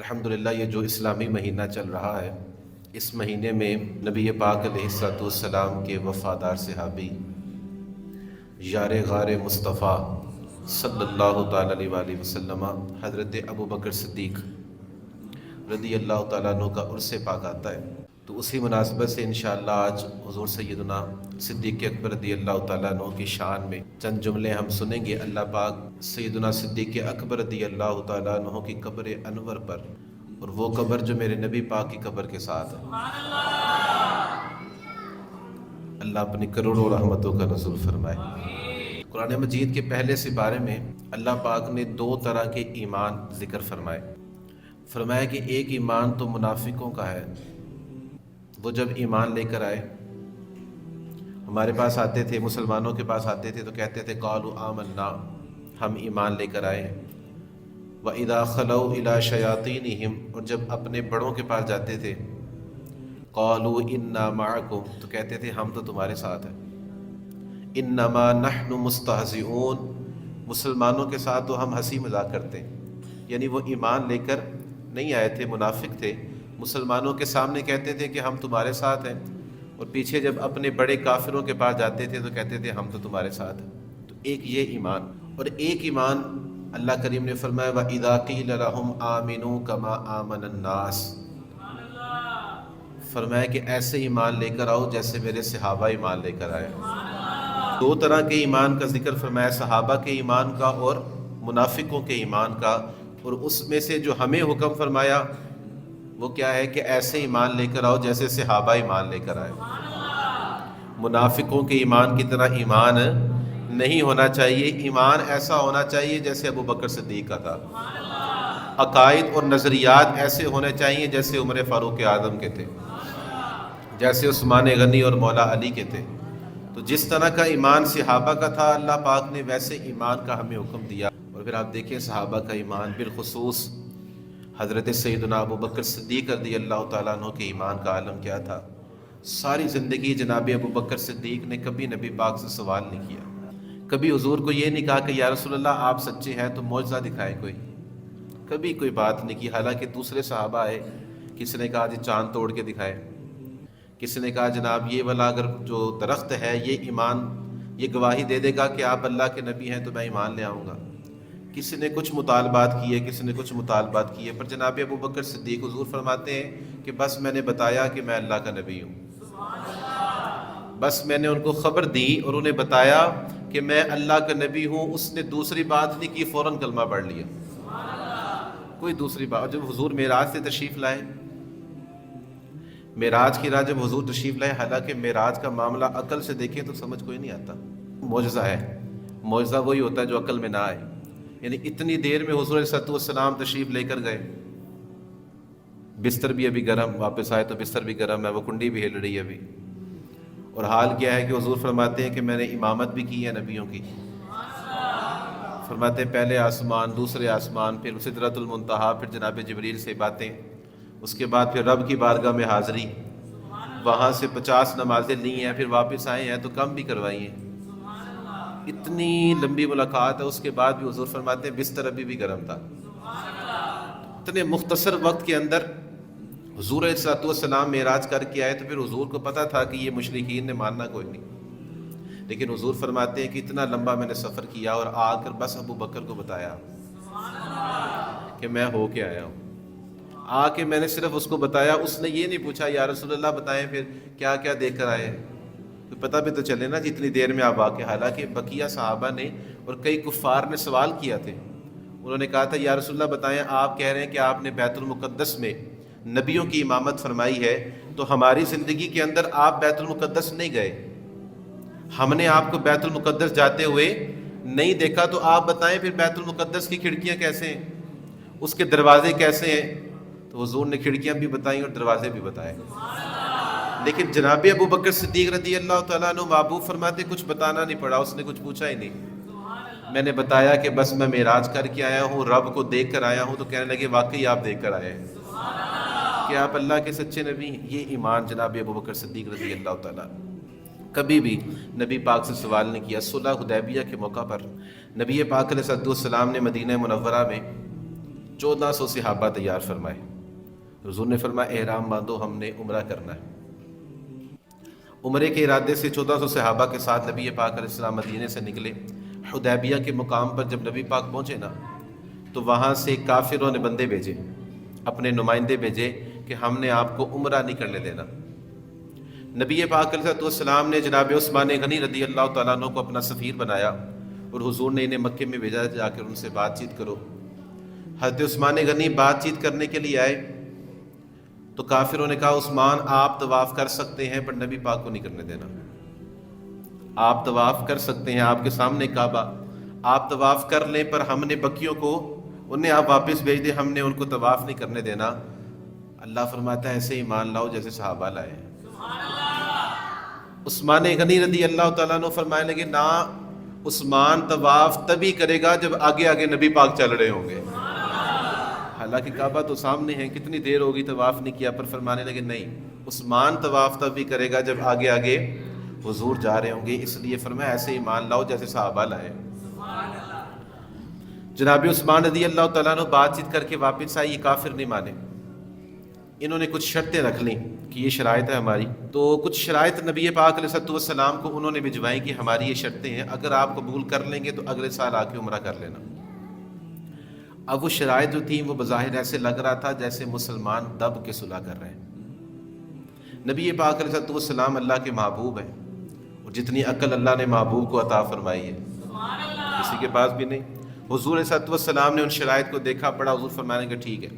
الحمدللہ یہ جو اسلامی مہینہ چل رہا ہے، اس مہینے میں نبی پاک علیہ السلام کے وفادار صحابی یار غار مصطفیٰ صلی اللہ تعالیٰ علیہ وآلہ وسلم حضرت ابوبکر صدیق رضی اللہ تعالیٰ عنہ کا عرس پاک آتا ہے، تو اسی مناسبت سے انشاءاللہ آج حضور سیدنا صدیق اکبر رضی اللہ تعالیٰ عنہ کی شان میں چند جملے ہم سنیں گے۔ اللہ پاک سیدنا صدیق اکبر رضی اللہ تعالیٰ عنہ کی قبر انور پر، اور وہ قبر جو میرے نبی پاک کی قبر کے ساتھ ہے، اللہ اپنی کروڑوں رحمتوں کا نزول فرمائے۔ قرآن مجید کے پہلے سپارے میں اللہ پاک نے دو طرح کے ایمان ذکر فرمایا کہ ایک ایمان تو منافقوں کا ہے، وہ جب ایمان لے کر آئے، ہمارے پاس آتے تھے، مسلمانوں کے پاس آتے تھے تو کہتے تھے قالوا آمنا، ہم ایمان لے کر آئے ہیں۔ وَإِذَا خَلَوْا إِلَىٰ شَيَاطِينِهِمْ، اور جب اپنے بڑوں کے پاس جاتے تھے قالوا إِنَّا مَعَكُمْ، تو کہتے تھے ہم تو تمہارے ساتھ ہیں۔ إِنَّمَا نَحْنُ مُسْتَهْزِئُونَ، مسلمانوں کے ساتھ تو ہم ہنسی مذاق کرتے ہیں، یعنی وہ ایمان لے کر نہیں آئے تھے، منافق تھے، مسلمانوں کے سامنے کہتے تھے کہ ہم تمہارے ساتھ ہیں، اور پیچھے جب اپنے بڑے کافروں کے پاس جاتے تھے تو کہتے تھے ہم تو تمہارے ساتھ ہیں۔ تو ایک یہ ایمان، اور ایک ایمان اللہ کریم نے فرمایا وَإِذَا قِيلَ لَهُمْ آمِنُوا كَمَا آمَنَ النَّاسِ، فرمایا کہ ایسے ایمان لے کر آؤ جیسے میرے صحابہ ایمان لے کر آئے۔ دو طرح کے ایمان کا ذکر فرمایا، صحابہ کے ایمان کا اور منافقوں کے ایمان کا، اور اس میں سے جو ہمیں حکم فرمایا وہ کیا ہے کہ ایسے ایمان لے کر آؤ جیسے صحابہ ایمان لے کر آئے۔ منافقوں کے ایمان کی طرح ایمان نہیں ہونا چاہیے، ایمان ایسا ہونا چاہیے جیسے ابوبکر صدیق کا تھا، عقائد اور نظریات ایسے ہونے چاہیے جیسے عمر فاروق اعظم کے تھے، جیسے عثمان غنی اور مولا علی کے تھے۔ تو جس طرح کا ایمان صحابہ کا تھا، اللہ پاک نے ویسے ایمان کا ہمیں حکم دیا۔ اور پھر آپ دیکھیں صحابہ کا ایمان، بالخصوص حضرت سیدنا ابوبکر صدیق رضی اللہ تعالیٰ عنہ کے ایمان کا عالم کیا تھا۔ ساری زندگی جناب ابوبکر صدیق نے کبھی نبی پاک سے سوال نہیں کیا، کبھی حضور کو یہ نہیں کہا کہ یا رسول اللہ آپ سچے ہیں تو معجزہ دکھائیں کوئی، کبھی کوئی بات نہیں کی۔ حالانکہ دوسرے صحابہ آئے، کسی نے کہا جی چاند توڑ کے دکھائے، کسی نے کہا جناب یہ والا اگر جو درخت ہے یہ ایمان، یہ گواہی دے دے گا کہ آپ اللہ کے نبی ہیں تو میں ایمان لے آؤں گا۔ کسی نے کچھ مطالبات کیے، کسی نے کچھ مطالبات کیے، پر جناب ابوبکر صدیق حضور فرماتے ہیں کہ بس میں نے بتایا کہ میں اللہ کا نبی ہوں، بس میں نے ان کو خبر دی اور انہیں بتایا کہ میں اللہ کا نبی ہوں۔ اس نے دوسری بات نہیں کی، فوراً کلمہ پڑھ لیا، کوئی دوسری بات۔ جب حضور معراج سے تشریف لائے، معراج کی رات جب حضور تشریف لائے، حالانکہ معراج کا معاملہ عقل سے دیکھیں تو سمجھ کوئی نہیں آتا، معجزہ ہے۔ معجزہ وہی ہوتا ہے جو عقل میں نہ آئے، یعنی اتنی دیر میں حضور علیہ السلام تشریف لے کر گئے، بستر بھی ابھی گرم، واپس آئے تو بستر بھی گرم ہے، وہ کنڈی بھی ہل رہی ہے ابھی، اور حال کیا ہے کہ حضور فرماتے ہیں کہ میں نے امامت بھی کی ہے نبیوں کی۔ فرماتے ہیں پہلے آسمان، دوسرے آسمان، پھر سدرۃ المنتہا، پھر جناب جبریل سے باتیں، اس کے بعد پھر رب کی بارگاہ میں حاضری، وہاں سے 50 نمازیں لی ہیں، پھر واپس آئے ہیں تو کم بھی کروائی ہیں۔ اتنی لمبی ملاقات ہے، اس کے بعد بھی حضور فرماتے ہیں بستر ابھی بھی گرم تھا۔ اتنے مختصر وقت کے اندر حضور علیہ السلام معراج کر کے آئے، تو پھر حضور کو پتہ تھا کہ یہ مشرکین نے ماننا کوئی نہیں، لیکن حضور فرماتے ہیں کہ اتنا لمبا میں نے سفر کیا اور آ کر بس ابو بکر کو بتایا کہ میں ہو کے آیا ہوں۔ آ کے میں نے صرف اس کو بتایا، اس نے یہ نہیں پوچھا یا رسول اللہ بتائیں پھر کیا کیا دیکھ کر آئے، پتہ بھی تو چلے نا جتنی دیر میں آپ آ کے۔ حالانکہ بقیہ صحابہ نے اور کئی کفار نے سوال کیا تھے، انہوں نے کہا تھا یا رسول اللہ بتائیں، آپ کہہ رہے ہیں کہ آپ نے بیت المقدس میں نبیوں کی امامت فرمائی ہے، تو ہماری زندگی کے اندر آپ بیت المقدس نہیں گئے، ہم نے آپ کو بیت المقدس جاتے ہوئے نہیں دیکھا، تو آپ بتائیں پھر بیت المقدس کی کھڑکیاں کیسے ہیں، اس کے دروازے کیسے ہیں۔ تو حضور نے کھڑکیاں بھی بتائیں اور دروازے بھی بتائے، لیکن جناب ابوبکر صدیق رضی اللہ تعالیٰ عنہ محبوب فرماتے کچھ بتانا نہیں پڑا، اس نے کچھ پوچھا ہی نہیں۔ میں نے بتایا کہ بس میں معراج کر کے آیا ہوں، رب کو دیکھ کر آیا ہوں، تو کہنے لگے واقعی آپ دیکھ کر آئے ہیں کہ آپ اللہ کے سچے نبی ہیں۔ یہ ایمان جناب ابوبکر صدیق رضی اللہ تعالیٰ کبھی بھی نبی پاک سے سوال نہیں کیا۔ صلح حدیبیہ کے موقع پر نبی پاک علیہ السلام نے مدینہ منورہ میں 1400 صحابہ تیار فرمائے. حضور نے فرمایا احرام باندھو، ہم نے عمرہ کرنا ہے. عمرے کے ارادے سے 1400 صحابہ کے ساتھ نبی پاک علیہ السلام مدینے سے نکلے. حدیبیہ کے مقام پر جب نبی پاک پہنچے نا تو وہاں سے کافروں نے بندے بھیجے، اپنے نمائندے بھیجے کہ ہم نے آپ کو عمرہ نہیں کرنے دینا. نبی پاک علیہ السلام نے جناب عثمان غنی رضی اللہ تعالیٰ عنہ کو اپنا سفیر بنایا اور حضور نے انہیں مکے میں بھیجا، جا کر ان سے بات چیت کرو. حضرت عثمان غنی بات چیت کرنے کے لیے آئے تو کافروں نے کہا عثمان آپ طواف کر سکتے ہیں پر نبی پاک کو نہیں کرنے دینا. آپ طواف کر سکتے ہیں، آپ کے سامنے کعبہ، آپ طواف کر لیں، پر ہم نے بکیوں کو انہیں آپ واپس بھیج دیں، ہم نے ان کو طواف نہیں کرنے دینا. اللہ فرماتا ہے ایسے ایمان لاؤ جیسے صحابہ لائے. عثمان غنی رضی اللہ تعالیٰ عنہ فرمانے لگے نہ، عثمان طواف تبھی کرے گا جب آگے آگے نبی پاک چل رہے ہوں گے. حالانکہ کعبہ تو سامنے ہے، کتنی دیر ہوگی طواف نہیں کیا، پر فرمانے لگے نہیں، عثمان طواف تبھی کرے گا جب آگے آگے حضور جا رہے ہوں گے. اس لیے فرمایا ایسے ایمان لاؤ جیسے صحابہ لائے. جناب عثمان رضی اللہ تعالیٰ عنہ بات چیت کر کے واپس آئے. یہ کافر نہیں مانے، انہوں نے کچھ شرطیں رکھ لیں کہ یہ شرائط ہے ہماری. تو کچھ شرائط نبی پاک علیہ السلام کو انہوں نے بھجوائیں کہ ہماری یہ شرطیں ہیں، اگر آپ قبول کر لیں گے تو اگلے سال آ کے عمرہ کر لینا. اب وہ شرائط جو تھیں وہ بظاہر ایسے لگ رہا تھا جیسے مسلمان دب کے صلح کر رہے ہیں. نبی پاک علیہ السلام اللہ کے محبوب ہیں، اور جتنی عقل اللہ نے محبوب کو عطا فرمائی ہے کسی کے پاس بھی نہیں. حضور علیہ السلام نے ان شرائط کو دیکھا پڑھا. حضور فرمانے کہ ٹھیک ہے،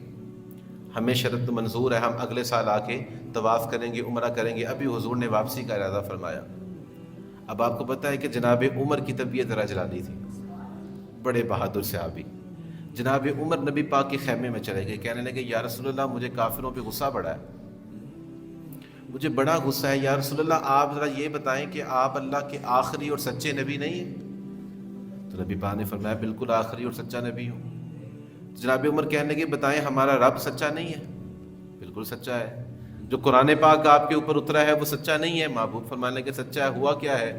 ہمیں شرط منظور ہے، ہم اگلے سال آ کے طواف کریں گے، عمرہ کریں گے. ابھی حضور نے واپسی کا ارادہ فرمایا. اب آپ کو پتہ ہے کہ جناب عمر کی طبیعت ذرا جلانی تھی، بڑے بہادر صحابی. جناب عمر نبی پاک کے خیمے میں چلے گئے، کہنے لگے یا رسول اللہ مجھے کافروں پہ غصہ بڑا ہے، مجھے بڑا غصہ ہے. یا رسول اللہ آپ ذرا یہ بتائیں کہ آپ اللہ کے آخری اور سچے نبی نہیں ہیں؟ تو نبی پاک نے فرمایا بالکل آخری اور سچا نبی ہوں. جناب عمر کہنے لگے بتائیں ہمارا رب سچا نہیں ہے؟ بالکل سچا ہے. جو قرآن پاک آپ کے اوپر اترا ہے وہ سچا نہیں ہے؟ محبوب فرمانے لگے سچا ہے. ہوا کیا ہے؟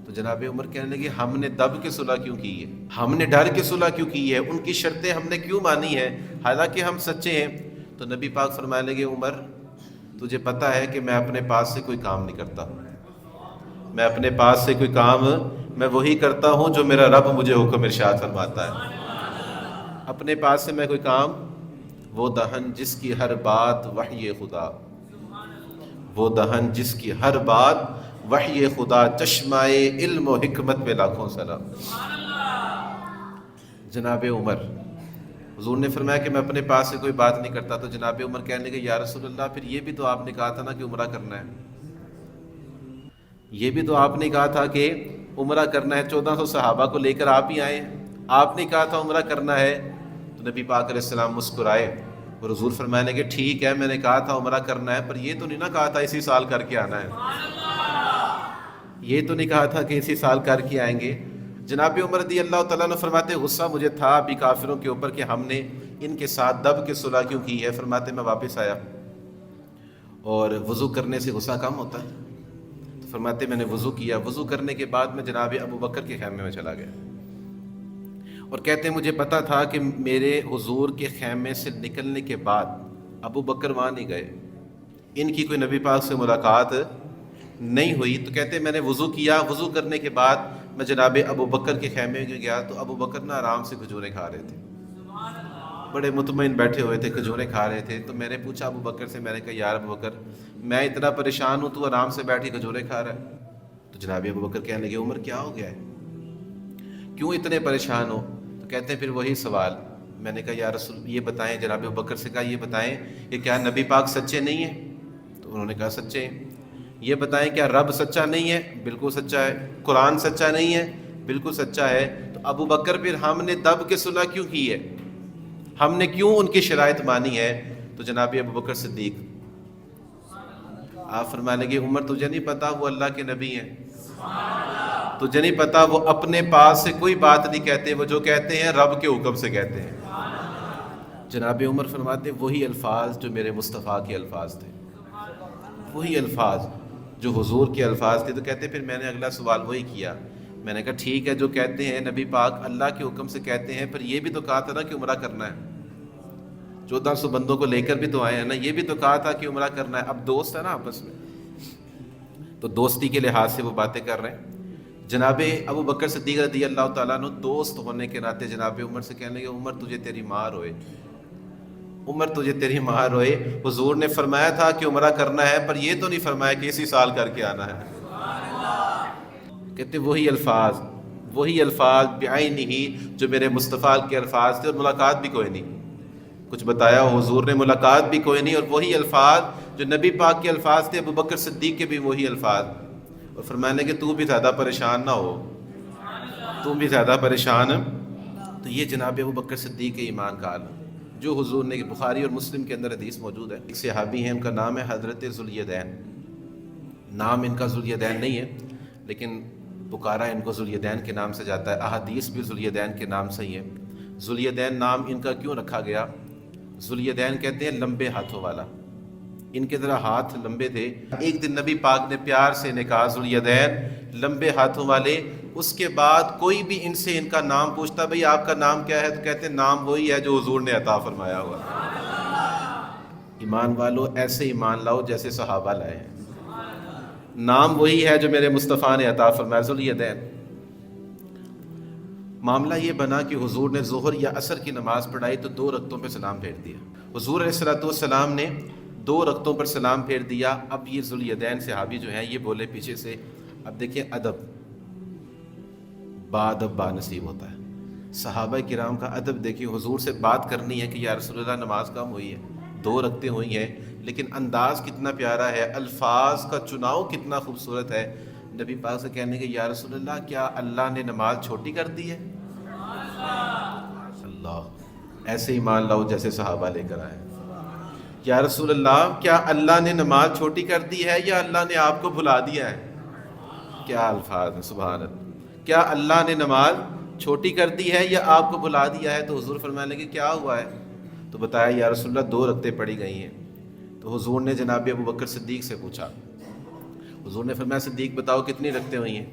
تو جناب عمر کہنے لگے ہم نے دب کے صلح کیوں کی ہے، ہم نے ڈر کے صلح کیوں کی ہے، ان کی شرطیں ہم نے کیوں مانی ہیں حالانکہ ہم سچے ہیں؟ تو نبی پاک فرمانے لگے عمر تجھے پتہ ہے کہ میں اپنے پاس سے کوئی کام نہیں کرتا، میں اپنے پاس سے کوئی کام میں وہی کرتا ہوں جو میرا رب مجھے حکم ارشاد فرماتا ہے. اپنے پاس سے میں کوئی کام، وہ دہن جس کی ہر بات وحی خدا، وہ دہن جس کی ہر بات وحی خدا، چشمائے علم و حکمت پہ لاکھوں سلام. جناب عمر، حضور نے فرمایا کہ میں اپنے پاس سے کوئی بات نہیں کرتا. تو جناب عمر کہنے لگے یا رسول اللہ پھر یہ بھی تو آپ نے کہا تھا نا کہ عمرہ کرنا ہے، یہ بھی تو آپ نے کہا تھا کہ عمرہ کرنا ہے. 1400 صحابہ کو لے کر آپ ہی آئے، آپ نے کہا تھا عمرہ کرنا ہے. تو نبی پاک علیہ السلام مسکرائے اور حضور فرمانے لگے ٹھیک ہے میں نے کہا تھا عمرہ کرنا ہے، پر یہ تو نہیں نہ کہا تھا اسی سال کر کے آنا ہے، یہ تو نہیں کہا تھا کہ اسی سال کر کے آئیں گے. جناب عمر رضی اللہ تعالیٰ عنہ فرماتے غصہ مجھے تھا ابھی کافروں کے اوپر کہ ہم نے ان کے ساتھ دب کے صلح کیوں کی ہے. فرماتے میں واپس آیا اور وضو کرنے سے غصہ کم ہوتا ہے. تو فرماتے میں نے وضو کیا، وضو کرنے کے بعد میں جناب ابو بکر کے خیمے میں چلا گیا اور کہتے ہیں مجھے پتا تھا کہ میرے حضور کے خیمے سے نکلنے کے بعد ابو بکر وہاں نہیں گئے، ان کی کوئی نبی پاک سے ملاقات نہیں ہوئی. تو کہتے ہیں میں نے وضو کیا، وضو کرنے کے بعد میں جناب ابو بکر کے خیمے میں گیا تو ابو بکر نا آرام سے کھجوریں کھا رہے تھے، بڑے مطمئن بیٹھے ہوئے تھے، کھجوریں کھا رہے تھے. تو میں نے پوچھا ابو بکر سے، میں نے کہا یار ابو بکر میں اتنا پریشان ہوں تو آرام سے بیٹھ کے کھجوریں کھا رہا ہے. تو جناب ابو بکر کہنے لگے عمر کیا ہو گیا ہے، کیوں اتنے پریشان ہو؟ تو کہتے ہیں پھر وہی سوال. میں نے کہا یا رسول یہ بتائیں، جناب ابو بکر سے کہا یہ بتائیں کہ کیا نبی پاک سچے نہیں ہیں؟ تو انہوں نے کہا سچے ہیں. یہ بتائیں کیا رب سچا نہیں ہے؟ بالکل سچا ہے. قرآن سچا نہیں ہے؟ بالکل سچا ہے. تو ابو بکر پھر ہم نے دب کے صلح کیوں کی ہے، ہم نے کیوں ان کی شرائط مانی ہے؟ تو جناب ابو بکر صدیق آپ فرمانے لگے عمر تجھے نہیں پتا وہ اللہ کے نبی ہیں، تجھے نہیں پتا وہ اپنے پاس سے کوئی بات نہیں کہتے، وہ جو کہتے ہیں رب کے حکم سے کہتے ہیں. جناب عمر فرماتے وہی الفاظ جو میرے مصطفیٰ کے الفاظ تھے، وہی الفاظ جو حضور کے الفاظ تھے. تو کہتے پھر میں نے اگلا سوال وہی کیا. میں نے کہا ٹھیک ہے جو کہتے ہیں نبی پاک اللہ کے حکم سے کہتے ہیں، پر یہ بھی تو کہا تھا نا کہ عمرہ کرنا ہے. 1400 بندوں کو لے کر بھی تو آئے ہیں نا، یہ بھی تو کہا تھا کہ عمرہ کرنا ہے. اب دوست ہے نا آپس میں، تو دوستی کے لحاظ سے وہ باتیں کر رہے ہیں. جناب ابو بکر صدیق رضی اللہ تعالیٰ عنہ دوست ہونے کے ناطے جناب عمر سے کہنے لگے عمر تجھے تیری ماں روئے، عمر تجھے تیری ماں روئے. حضور نے فرمایا تھا کہ عمرہ کرنا ہے، پر یہ تو نہیں فرمایا کہ اسی سال کر کے آنا ہے. کہتے وہی الفاظ بعینہ جو میرے مصطفیٰ کے الفاظ تھے، اور ملاقات بھی کوئی نہیں. کچھ بتایا حضور نے، ملاقات بھی کوئی نہیں، اور وہی الفاظ جو نبی پاک کے الفاظ تھے، ابو بکر صدیق کے بھی وہی الفاظ. اور فرمانے کہ تو بھی زیادہ پریشان نہ ہو، تو بھی زیادہ پریشان. تو یہ جناب ابو بکر صدیق کے ایمان کا عالم جو حضور نے، بخاری اور مسلم کے اندر حدیث موجود ہے. ایک صحابی ہیں، ان کا نام ہے حضرت ذوالیدین. نام ان کا ذوالیدین نہیں ہے، لیکن پکارا ان کو ذوالیدین کے نام سے جاتا ہے. احادیث بھی ذوالیدین کے نام سے ہی ہے. ذوالیدین نام ان کا کیوں رکھا گیا؟ ذوالیدین کہتے ہیں لمبے ہاتھوں والا. ان کے ذرا ہاتھ لمبے تھے. ایک دن نبی پاک نے پیار سے انہیں کہا ذوالیدین لمبے ہاتھوں والے. اس کے بعد کوئی بھی ان سے ان کا نام پوچھتا بھئی آپ کا نام کیا ہے، تو کہتے ہیں نام وہی ہے جو حضور نے عطا فرمایا ہوا. ایمان والو ایسے ایمان لاؤ جیسے صحابہ لائے ہیں. نام وہی ہے جو میرے مصطفیٰ نے عطا فرمایا. ذوالیدین معاملہ یہ بنا کہ حضور نے ظہر یا عصر کی نماز پڑھائی تو 2 رکعتوں پہ سلام پھیر دیا. حضور علیہ الصلوۃ والسلام نے 2 رکعتوں پر سلام پھیر دیا. اب یہ ذوالیدین صحابی جو ہیں یہ بولے پیچھے سے. اب دیکھیں ادب، بادب با نصیب ہوتا ہے. صحابہ کرام کا ادب دیکھیے. حضور سے بات کرنی ہے کہ یا رسول اللہ نماز کم ہوئی ہے، 2 رکعتیں ہوئی ہیں، لیکن انداز کتنا پیارا ہے، الفاظ کا چناؤ کتنا خوبصورت ہے. نبی پاک سے کہنے کہ یا رسول اللہ کیا اللہ نے نماز چھوٹی کر دی ہے؟ اللہ ایسے ایمان لاؤ جیسے صحابہ لے کر آئے. یا رسول اللہ کیا اللہ نے نماز چھوٹی کر دی ہے یا اللہ نے آپ کو بھلا دیا ہے؟ کیا الفاظ ہیں، سبحان اللہ. کیا اللہ نے نماز چھوٹی کر دی ہے یا آپ کو بھلا دیا ہے؟ تو حضور فرمانے لگے کیا ہوا ہے؟ تو بتایا یا رسول اللہ 2 رکعتیں پڑھی گئی ہیں. تو حضور نے جناب ابو بکر صدیق سے پوچھا. حضور نے فرمایا صدیق بتاؤ کتنی رکعتیں ہوئی ہیں؟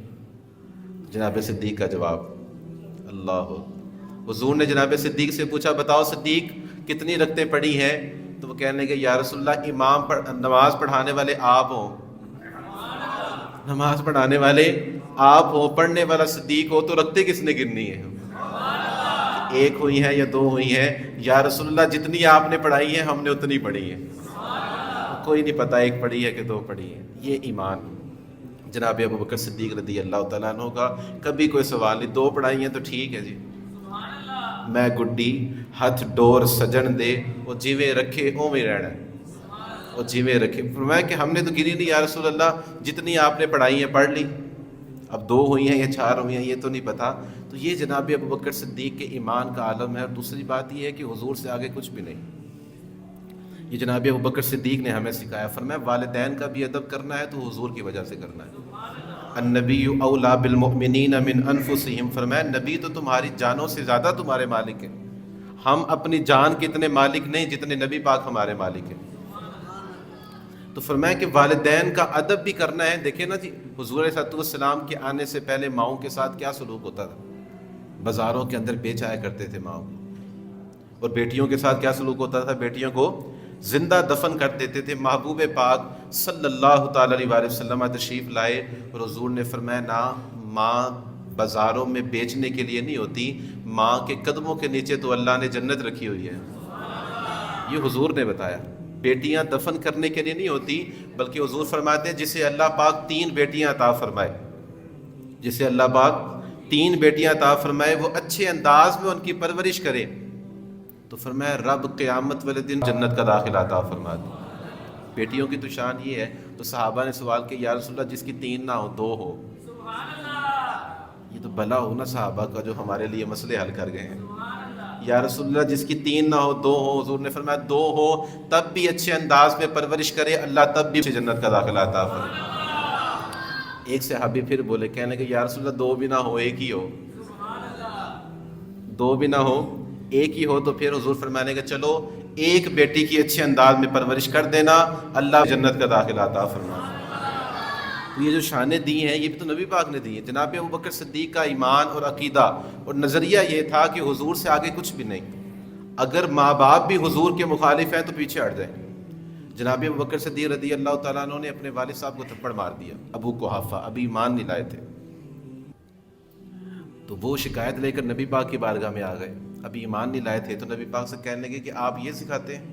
جناب صدیق کا جواب اللہ. حضور نے جناب صدیق سے پوچھا بتاؤ صدیق کتنی رکعتیں پڑھی ہیں؟ تو وہ کہنے لگے یا رسول اللہ نماز پڑھانے والے آپ ہوں، نماز پڑھانے والے آپ ہو، پڑھنے والا صدیق ہو، تو رکعتیں کس نے گننی ہے؟ 1 ہوئی ہیں یا 2 ہوئی ہیں؟ یا رسول اللہ جتنی آپ نے پڑھائی ہیں ہم نے اتنی پڑھی ہیں. کوئی نہیں پتا 1 پڑھی ہے کہ 2 پڑھی ہے. یہ ایمان جناب ابو بکر صدیق رضی اللہ تعالیٰ عنہ کا. کبھی کوئی سوال نہیں، 2 پڑھائی ہیں تو ٹھیک ہے جی. میں گڈی ہتھ ڈور سجن دے، وہ جیویں رکھے اوویں رہنا ہے، وہ جیویں رکھے. فرمایا کہ ہم نے تو گنی نہیں یا رسول اللہ، جتنی آپ نے پڑھائی ہیں پڑھ لی. اب 2 ہوئی ہیں یا 4 ہوئی ہیں یہ تو نہیں پتا. تو یہ جناب ابو بکر صدیق کے ایمان کا عالم ہے. اور دوسری بات یہ ہے کہ حضور سے آگے کچھ بھی نہیں. یہ جناب ابو بکر صدیق نے ہمیں سکھایا. فرمایا والدین کا بھی ادب کرنا ہے تو حضور کی وجہ سے کرنا ہے. النبی اولا بالمؤمنین من انفسہم. فرمایا نبی تو تمہاری جانوں سے زیادہ تمہارے مالک ہیں. ہم اپنی جان کے اتنے مالک نہیں جتنے نبی پاک ہمارے مالک ہیں. تو فرمایا کہ والدین کا ادب بھی کرنا ہے. دیکھیں نا جی حضور علیہ السلام کے آنے سے پہلے ماؤں کے ساتھ کیا سلوک ہوتا تھا. بازاروں کے اندر بیچ آیا کرتے تھے ماؤں. اور بیٹیوں کے ساتھ کیا سلوک ہوتا تھا؟ بیٹیوں کو زندہ دفن کر دیتے تھے. محبوب پاک صلی اللہ تعالی علیہ وسلم تشریف لائے اور حضور نے فرمایا نہ ماں بازاروں میں بیچنے کے لیے نہیں ہوتی، ماں کے قدموں کے نیچے تو اللہ نے جنت رکھی ہوئی ہے. یہ حضور نے بتایا. بیٹیاں دفن کرنے کے لیے نہیں ہوتی، بلکہ حضور فرماتے ہیں جسے اللہ پاک 3 بیٹیاں عطا فرمائے، جسے اللہ پاک 3 بیٹیاں عطا فرمائے، وہ اچھے انداز میں ان کی پرورش کرے تو فرمایا رب قیامت والے دن جنت کا داخلہ عطا فرما دے. بیٹیوں کی تو شان یہ ہے. تو صحابہ نے سوال کیا یا رسول اللہ جس کی 3 نہ ہو 2 ہو. یہ تو بھلا ہو نا صحابہ کا جو ہمارے لیے مسئلے حل کر گئے ہیں. یا رسول اللہ جس کی 3 نہ ہو 2 ہو. حضور نے فرمایا 2 ہو تب بھی اچھے انداز میں پرورش کرے، اللہ تب بھی جنت کا داخلہ عطا فرمائے. ایک صحابی پھر بولے کہنے کہ یا رسول اللہ 2 بھی نہ ہو 1 ہی ہو. 2 بھی نہ ہو 1 ہی ہو. تو پھر حضور فرمانے کہ چلو 1 بیٹی کی اچھے انداز میں پرورش کر دینا، اللہ جنت کا داخلہ عطا فرمائے. تو یہ جو شانیں دی ہیں یہ بھی تو نبی پاک نے دی ہیں. جناب ابو بکر صدیق کا ایمان اور عقیدہ اور نظریہ یہ تھا کہ حضور سے آگے کچھ بھی نہیں. اگر ماں باپ بھی حضور کے مخالف ہیں تو پیچھے ہٹ جائیں۔ جناب ابوبکر صدیق رضی اللہ تعالیٰ عنہ نے اپنے والد صاحب کو تھپڑ مار دیا، ابو قحافہ، ابھی ایمان نہیں لائے تھے، تو وہ شکایت لے کر نبی پاک کی بارگاہ میں آ گئے، ابھی ایمان نہیں لائے تھے، تو نبی پاک سے کہنے لگے کہ آپ یہ سکھاتے ہیں،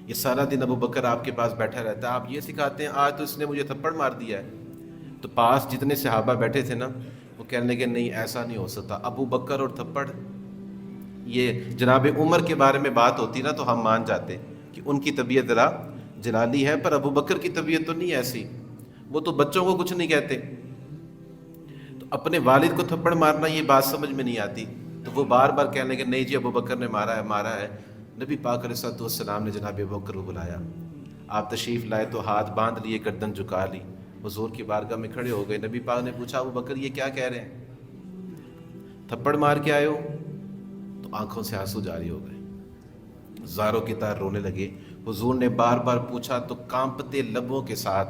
یہ سارا دن ابوبکر آپ کے پاس بیٹھا رہتا ہے، آپ یہ سکھاتے ہیں، آج تو اس نے مجھے تھپڑ مار دیا ہے۔ تو پاس جتنے صحابہ بیٹھے تھے نا، وہ کہنے لگے نہیں ایسا نہیں ہو سکتا، ابو بکر اور تھپڑ، یہ جناب عمر کے بارے میں بات ہوتی نا تو ہم مان جاتے کہ ان کی طبیعت ذرا جلالی ہے، پر ابو بکر کی طبیعت تو نہیں ایسی، وہ تو بچوں کو کچھ نہیں کہتے۔ تو اپنے والد کو تھپڑ مارنا یہ بات سمجھ میں نہیں آتی، تو وہ بار بار کہنے لگے نہیں جی ابو بکر نے مارا ہے۔ نبی پاک علیہ الصلوۃ والسلام نے جناب ابو بکر کو بلایا، آپ تشریف لائے تو ہاتھ باندھ لیے، گردن جھکا لی، حضور کی بارگاہ میں کھڑے ہو گئے۔ نبی پاک نے پوچھا ابو بکر یہ کیا کہہ رہے ہیں، تھپڑ مار کے آئے ہو؟ تو آنکھوں سے آنسو جاری ہو گئے، زاروں کی طرح رونے لگے۔ حضور نے بار بار پوچھا تو کانپتے لبوں کے ساتھ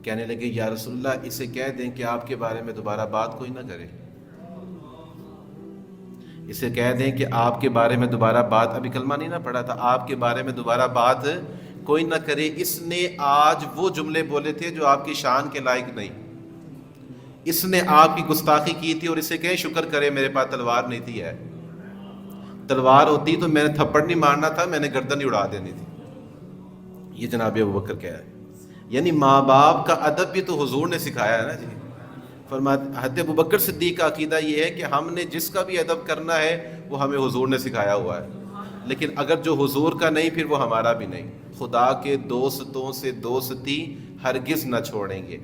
کہنے لگے یا رسول اللہ اسے کہہ دیں کہ آپ کے بارے میں دوبارہ بات کوئی نہ کرے، اسے کہہ دیں کہ آپ کے بارے میں دوبارہ بات، ابھی کلمہ نہیں نہ پڑھا تھا، آپ کے بارے میں دوبارہ بات کوئی نہ کرے، اس نے آج وہ جملے بولے تھے جو آپ کی شان کے لائق نہیں، اس نے آپ کی گستاخی کی تھی، اور اسے کہیں شکر کرے میرے پاس تلوار نہیں تھی، ہے تلوار ہوتی تو میں نے تھپڑ نہیں مارنا تھا، میں نے گردن ہی اڑا دینی تھی۔ یہ جناب ابوبکر کہہ ہے، یعنی ماں باپ کا ادب بھی تو حضور نے سکھایا ہے نا جی۔ فرماتے حضرت ابوبکر صدیق کا عقیدہ یہ ہے کہ ہم نے جس کا بھی ادب کرنا ہے وہ ہمیں حضور نے سکھایا ہوا ہے، لیکن اگر جو حضور کا نہیں پھر وہ ہمارا بھی نہیں۔ خدا کے دوستوں سے دوستی ہرگز نہ چھوڑیں گے،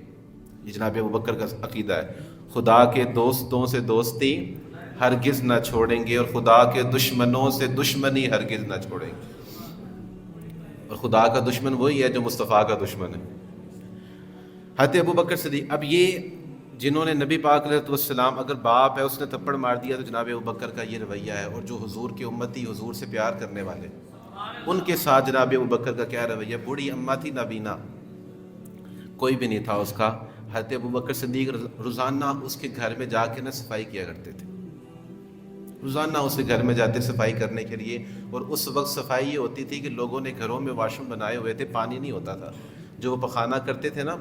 یہ جناب ابوبکر کا عقیدہ ہے، خدا کے دوستوں سے دوستی ہرگز نہ چھوڑیں گے، اور خدا کے دشمنوں سے دشمنی ہرگز نہ چھوڑیں گے، اور خدا کا دشمن وہی ہے جو مصطفیٰ کا دشمن ہے۔ حضرت ابوبکر صدیق، اب یہ جنہوں نے نبی پاک علیہ السلام، اگر باپ ہے اس نے تھپڑ مار دیا تو جناب ابوبکر کا یہ رویہ ہے، اور جو حضور کے امتی، حضور سے پیار کرنے والے، ان کے ساتھ جناب ابوبکر کا کیا رویہ۔ بوڑھی اماں تھی نابینا، کوئی بھی نہیں تھا اس کا، حضرت ابوبکر صدیق روزانہ اس کے گھر میں جا کے صفائی کیا کرتے تھے، روزانہ اس کے گھر میں جاتے صفائی کرنے کے لیے، اور اس وقت صفائی یہ ہوتی تھی کہ لوگوں نے گھروں میں واش روم بنائے ہوئے تھے، پانی نہیں ہوتا تھا، جو وہ پخانہ کرتے تھے نا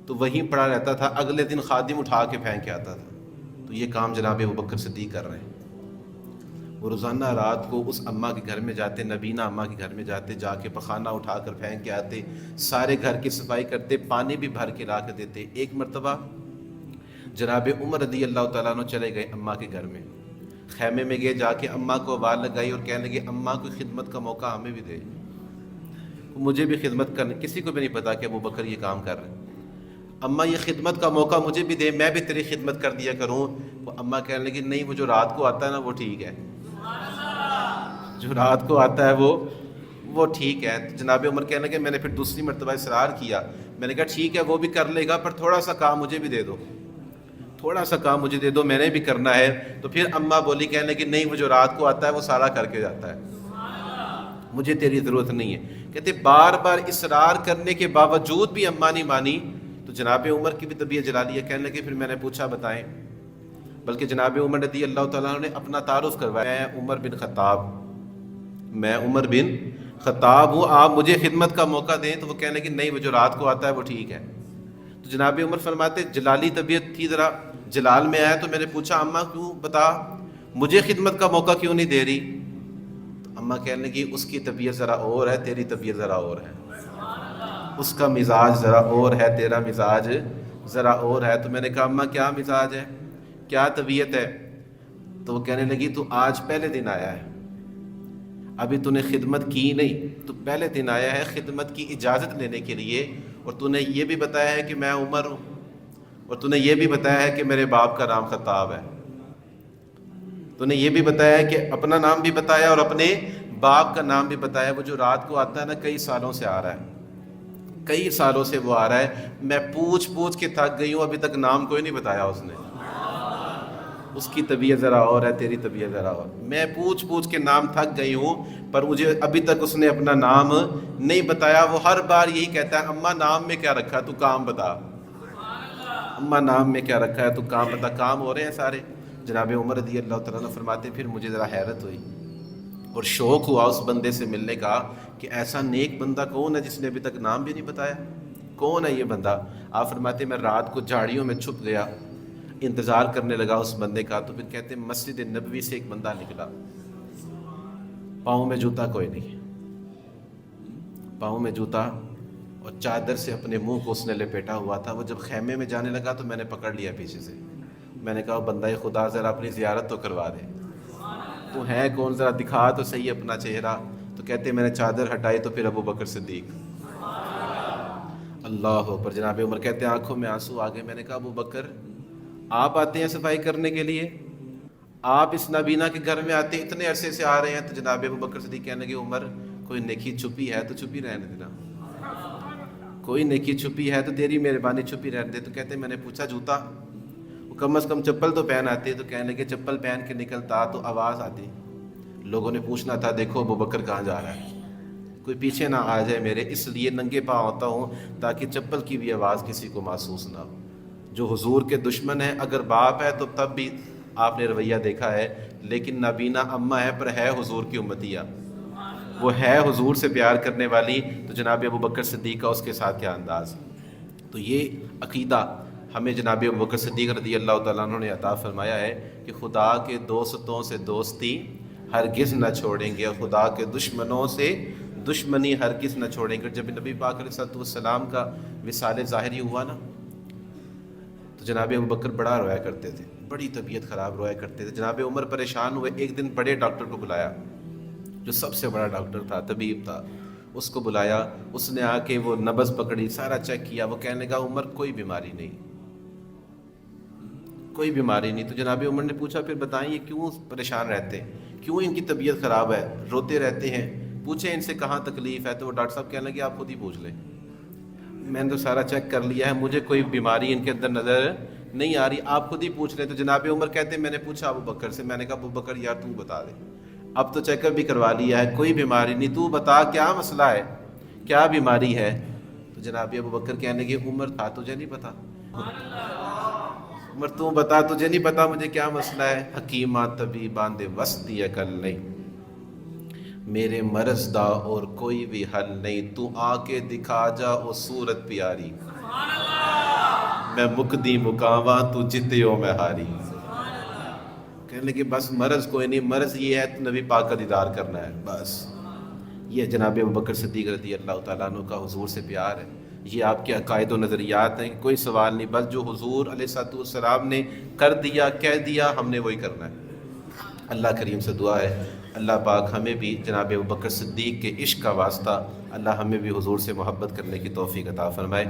تو وہیں پڑا رہتا تھا، اگلے دن خادم اٹھا کے پھینک کے آتا تھا۔ تو یہ کام جناب ابوبکر صدیق کر رہے ہیں، وہ روزانہ رات کو اس اماں کے گھر میں جاتے، نبینا اماں کے گھر میں جاتے، جا کے پخانہ اٹھا کر پھینک کے آتے، سارے گھر کی صفائی کرتے، پانی بھی بھر کے لا کے دیتے۔ ایک مرتبہ جناب عمر رضی اللہ تعالیٰ عنہ چلے گئے اماں کے گھر میں، خیمے میں گئے، جا کے اماں کو آواز لگائی اور کہنے لگے اماں کوئی خدمت کا موقع ہمیں بھی دے، مجھے بھی خدمت کرنے، کسی کو بھی نہیں پتا کہ ابوبکر یہ کام کر رہے ہیں، اماں یہ خدمت کا موقع مجھے بھی دے، میں بھی تیری خدمت کر دیا کروں۔ وہ اماں کہنے لگی نہیں، وہ جو رات کو آتا ہے نا وہ ٹھیک ہے، جو رات کو آتا ہے وہ ٹھیک ہے۔ جناب عمر کہنے لگے، میں نے پھر دوسری مرتبہ اصرار کیا، میں نے کہا ٹھیک ہے وہ بھی کر لے گا، پر تھوڑا سا کام مجھے بھی دے دو، تھوڑا سا کام مجھے دے دو، میں نے بھی کرنا ہے۔ تو پھر اماں بولی، کہنے لگی نہیں، وہ جو رات کو آتا ہے وہ سارا کر کے جاتا ہے، مجھے تیری ضرورت نہیں ہے۔ کہتے بار بار اصرار کرنے کے باوجود بھی اماں نہیں مانی، تو جناب عمر کی بھی طبیعت جلالی ہے، کہنے لگے پھر میں نے پوچھا بتائیں، بلکہ جناب عمر رضی اللہ تعالیٰ عنہ نے اپنا تعارف کروایا، میں عمر بن خطاب، میں عمر بن خطاب ہوں، آپ مجھے خدمت کا موقع دیں۔ تو وہ کہنے لگے نہیں، وہ جو رات کو آتا ہے وہ ٹھیک ہے۔ تو جناب عمر فرماتے جلالی طبیعت تھی، ذرا جلال میں آیا، تو میں نے پوچھا اماں کیوں، بتا مجھے خدمت کا موقع کیوں نہیں دے رہی؟ تو اماں کہنے لگی اس کی طبیعت ذرا اور ہے، تیری طبیعت ذرا اور ہے، اس کا مزاج ذرا اور ہے، تیرا مزاج ذرا اور ہے۔ تو میں نے کہا اماں کیا مزاج ہے، کیا طبیعت ہے؟ تو وہ کہنے لگی تو آج پہلے دن آیا ہے، ابھی تو نے خدمت کی نہیں، تو پہلے دن آیا ہے خدمت کی اجازت لینے کے لیے، اور تو نے یہ بھی بتایا ہے کہ میں عمر ہوں، اور تو نے یہ بھی بتایا ہے کہ میرے باپ کا نام خطاب ہے، تو نے یہ بھی بتایا ہے کہ اپنا نام بھی بتایا اور اپنے باپ کا نام بھی بتایا۔ وہ جو رات کو آتا ہے نا، کئی سالوں سے آ رہا ہے، کئی سالوں سے وہ آ رہا ہے، میں پوچھ کے تھک گئی ہوں، ابھی تک نام کوئی نہیں بتایا اس نے، اس کی طبیعت ذرا اور ہے، تیری طبیعت ذرا اور، میں پوچھ کے نام تھک گئی ہوں، پر مجھے ابھی تک اس نے اپنا نام نہیں بتایا۔ وہ ہر بار یہی کہتا ہے اماں نام میں کیا رکھا ہے، تو کام بتا، اماں نام میں کیا رکھا ہے، تو کام بتا۔ کام ہو رہے ہیں سارے۔ جناب عمر رضی اللہ تعالیٰ عنہ فرماتے پھر مجھے ذرا حیرت ہوئی، اور شوق ہوا اس بندے سے ملنے کا کہ ایسا نیک بندہ کون ہے جس نے ابھی تک نام بھی نہیں بتایا، کون ہے یہ بندہ؟ آپ فرماتے میں رات کو جھاڑیوں میں چھپ گیا، انتظار کرنے لگا اس بندے کا، تو پھر کہتے مسجد نبوی سے ایک بندہ نکلا، پاؤں میں جوتا کوئی نہیں، پاؤں میں جوتا اور چادر سے اپنے منہ کو اس نے لپیٹا ہوا تھا۔ وہ جب خیمے میں جانے لگا تو میں نے پکڑ لیا پیچھے سے، میں نے کہا بندہ خدا ذرا اپنی زیارت تو کروا دے، تو ہے کون، ذرا دکھا تو صحیح اپنا چہرہ۔ تو کہتے میں نے چادر ہٹائی تو پھر ابو بکر صدیق، اللہ اکبر۔ جناب عمر کہتے ہیں آنکھوں میں آنسو آ گئے۔ میں نے کہا ابو بکر آپ آتے ہیں صفائی کرنے کے لیے، آپ اس نابینا کے گھر میں آتے ہیں، اتنے عرصے سے آ رہے ہیں؟ تو جناب ابو بکر صدیق کہنے لگے عمر کوئی نیکی چھپی ہے تو چھپی رہنے دینا، کوئی نیکی چھپی ہے تو تیری مہربانی چھپی رہنے دے۔ تو کہتے میں نے پوچھا جوتا؟ وہ کم از کم چپل تو پہن آتے۔ تو کہنے لگے چپل پہن کے نکلتا تو آواز آتی، لوگوں نے پوچھنا تھا دیکھو ابو بکر کہاں جا رہا ہے، کوئی پیچھے نہ آ جائے میرے، اس لیے ننگے پاؤں ہوتا ہوں تاکہ چپل کی بھی آواز کسی کو محسوس نہ ہو۔ جو حضور کے دشمن ہیں، اگر باپ ہے تو تب بھی آپ نے رویہ دیکھا ہے، لیکن نابینا اماں ہے پر ہے حضور کی امتیہ، وہ ہے حضور سے پیار کرنے والی، تو جناب ابو بکر صدیق کا اس کے ساتھ کیا انداز۔ تو یہ عقیدہ ہمیں جناب ابو بکر صدیق رضی اللہ تعالیٰ عنہ نے عطا فرمایا ہے کہ خدا کے دوستوں سے دوستی ہرگز نہ چھوڑیں گے، خدا کے دشمنوں سے دشمنی ہرگز نہ چھوڑیں گے۔ جب نبی پاک علیہ السلام کا وصال ظاہری ہوا نا، تو جناب ابو بکر بڑا رویا کرتے تھے، بڑی طبیعت خراب رویا کرتے تھے۔ جناب عمر پریشان ہوئے، ایک دن بڑے ڈاکٹر کو بلایا، جو سب سے بڑا ڈاکٹر تھا، طبیب تھا، اس کو بلایا۔ اس نے آ کے وہ نبض پکڑی، سارا چیک کیا، وہ کہنے لگا عمر کوئی بیماری نہیں، کوئی بیماری نہیں۔ تو جناب عمر نے پوچھا پھر بتائیں یہ کیوں پریشان رہتے ہیں، کیوں ان کی طبیعت خراب ہے، روتے رہتے ہیں، پوچھیں ان سے کہاں تکلیف ہے؟ تو وہ ڈاکٹر صاحب کہنے لگے آپ خود ہی پوچھ لیں، میں نے تو سارا چیک کر لیا ہے، مجھے کوئی بیماری ان کے اندر نظر نہیں آ رہی، آپ خود ہی پوچھ لیں۔ تو جناب عمر کہتے ہیں میں نے پوچھا ابو بکر سے، میں نے کہا ابو بکر یار تو بتا دے، اب تو چیک اپ بھی کروا لیا ہے، کوئی بیماری نہیں، تو بتا کیا مسئلہ ہے، کیا بیماری ہے؟ تو جناب ابو بکر کہنے لگے عمر تھا تجھے نہیں پتا، عمر تو بتا تجھے نہیں پتا مجھے کیا مسئلہ ہے؟ حکیمہ طبیباں دے وسطی عقل نہیں، میرے مرض دا اور کوئی بھی حل نہیں، تو آ کے دکھا جا او صورت پیاری، میں مکدی مکاواں تو جتیو میں ہاری۔ کہنے لگے بس مرض کوئی نہیں، مرض یہ ہے تو نبی پاک کا دیدار کرنا ہے بس۔ یہ جناب ابو بکر صدیق رضی اللہ تعالیٰ عنہ کا حضور سے پیار ہے، یہ آپ کے عقائد و نظریات ہیں، کوئی سوال نہیں، بس جو حضور علیہ السلام نے کر دیا کہہ دیا ہم نے وہی کرنا ہے۔ اللہ کریم سے دعا ہے اللہ پاک ہمیں بھی جناب ابو بکر صدیق کے عشق کا واسطہ اللہ ہمیں بھی حضور سے محبت کرنے کی توفیق عطا فرمائے۔